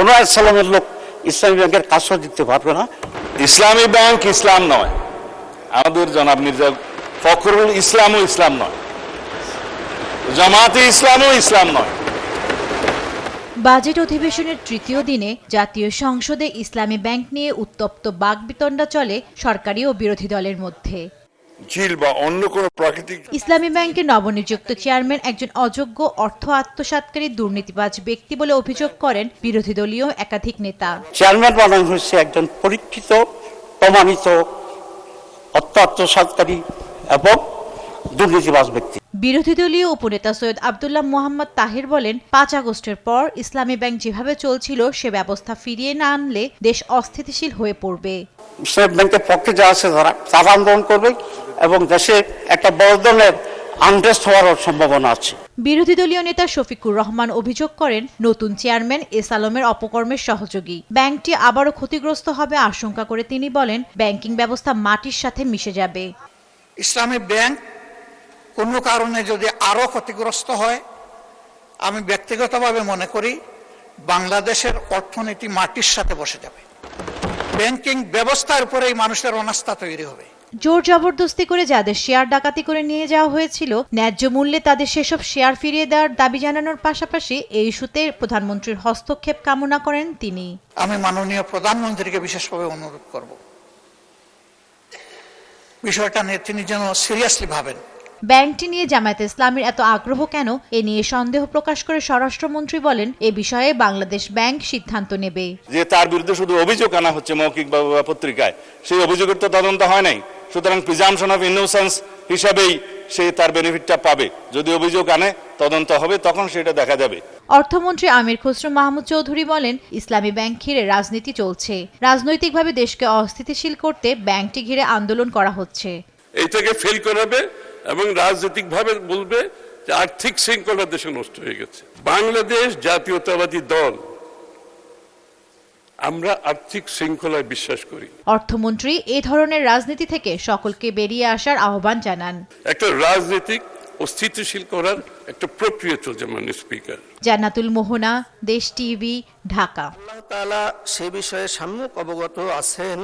কোনো সালামের লোক ইসলামী ব্যাংকের কাজও দিতে পারবে না। ইসলামী ব্যাংক ইসলাম নয়, আমাদের জনাব মির্জা ফখরুল ইসলামও ইসলাম নয়, জামাতে ইসলামও ইসলাম নয়। বাজেট অধিবেশনের তৃতীয় দিনে জাতীয় সংসদে ইসলামী ব্যাংক নিয়ে উত্তপ্ত বাকবিতণ্ডা চলে সরকারি ও বিরোধী দলের মধ্যে। ঝিল বা অন্য কোনো প্রাকৃতিক ইসলামী ব্যাংকের নবনিযুক্ত চেয়ারম্যান একজন অযোগ্য অর্থ আত্মসাৎকারী দুর্নীতিবাজ ব্যক্তি বলে অভিযোগ করেন বিরোধী দলীয় একাধিক নেতা। চেয়ারম্যান বানানো হয়েছে একজন পরীক্ষিত প্রমাণিত অর্থ আত্মসাৎকারী এবং দুর্নীতিবাজ ব্যক্তি। বিরোধী দলীয় উপনেতা সৈয়দ আব্দুল্লাহ মোহাম্মদ তাহির বলেন, 5 আগস্টের পর ইসলামী ব্যাংক যেভাবে চলছিল সে ব্যবস্থা ফিরিয়ে না আনলে দেশ অস্থিতিশীল হয়ে পড়বে। ইসলামী ব্যাংকের পক্ষে যা আছে তারা আন্দোলন করবে এবং দেশে একটা বড় ধরনের আনরেস্ট হওয়ার সম্ভাবনা আছে। বিরোধী দলীয় নেতা শফিকুর রহমান অভিযোগ করেন, নতুন চেয়ারম্যান এস আলমের অপকর্মের সহযোগী। ব্যাংকটি আবারও ক্ষতিগ্রস্ত হবে আশঙ্কা করে তিনি বলেন, ব্যাংকিং ব্যবস্থা মাটির সাথে মিশে যাবে। ইসলামী ব্যাংক কোনো কারণে যদি আরো ক্ষতিগ্রস্ত হয়, আমি ব্যক্তিগতভাবে মনে করি বাংলাদেশের অর্থনীতি মাটির সাথে বসে যাবে। ব্যাংকিং ব্যবস্থার উপরেই মানুষের অনাস্থা তৈরি হবে। জোর জবরদস্তি করে যাদের শেয়ার ডাকাতি করে নিয়ে যাওয়া হয়েছিল, ন্যায্য মূল্যে তাদের সেসব শেয়ার ফিরিয়ে দেওয়ার দাবি জানানোর পাশাপাশি এই ইস্যুতে প্রধানমন্ত্রীর হস্তক্ষেপ কামনা করেন তিনি। আমি মাননীয় প্রধানমন্ত্রীকে বিশেষভাবে অনুরোধ করব, বিষয়টা নিয়ে তিনি যেন সিরিয়াসলি ভাবেন। ব্যাংকটি নিয়ে জামায়াতে ইসলামীর এত আগ্রহ কেন, এ নিয়ে সন্দেহ প্রকাশ করে স্বরাষ্ট্রমন্ত্রী বলেন, এ বিষয়ে বাংলাদেশ ব্যাংক সিদ্ধান্ত নেবে। যে তার বিরুদ্ধে শুধু অভিযোগ আনা হচ্ছে মৌখিক বা পত্রিকায়, সেই অভিযোগের তো তদন্ত হয় নাই। সুতরাং প্রিজাম্পশন অফ ইনোসেন্স হিসাবেই সে তার বেনিফিটটা পাবে। যদি অভিযোগ আনে, তদন্ত হবে, তখন সেটা দেখা যাবে। অর্থমন্ত্রী আমির খসরু মাহমুদ চৌধুরী বলেন, ইসলামী ব্যাংক ঘিরে রাজনীতি চলছে। রাজনৈতিকভাবে দেশকে অস্থিতিশীল করতে ব্যাংকটি ঘিরে আন্দোলন করা হচ্ছে। এইটাকে ফেল করাবে এবং রাজনৈতিকভাবে বলবে যে আর্থিক শৃঙ্খলা দেশে নষ্ট হয়ে গেছে। বাংলাদেশ জাতীয়তাবাদী দল আমরা আর্থিক শৃঙ্খলায় বিশ্বাস করি। অর্থমন্ত্রী এ ধরনের রাজনীতি থেকে সকলকে বেরিয়ে আসার আহ্বান জানান। একটা রাজনৈতিক স্থিতিশীল করার একটা প্রক্রিয়া চলছে মাননীয় স্পিকার। জান্নাতুল মোহনা, দেশ টিভি, ঢাকা। আল্লাহ তাআলা সে বিষয়ে সম্যক অবগত আছেন।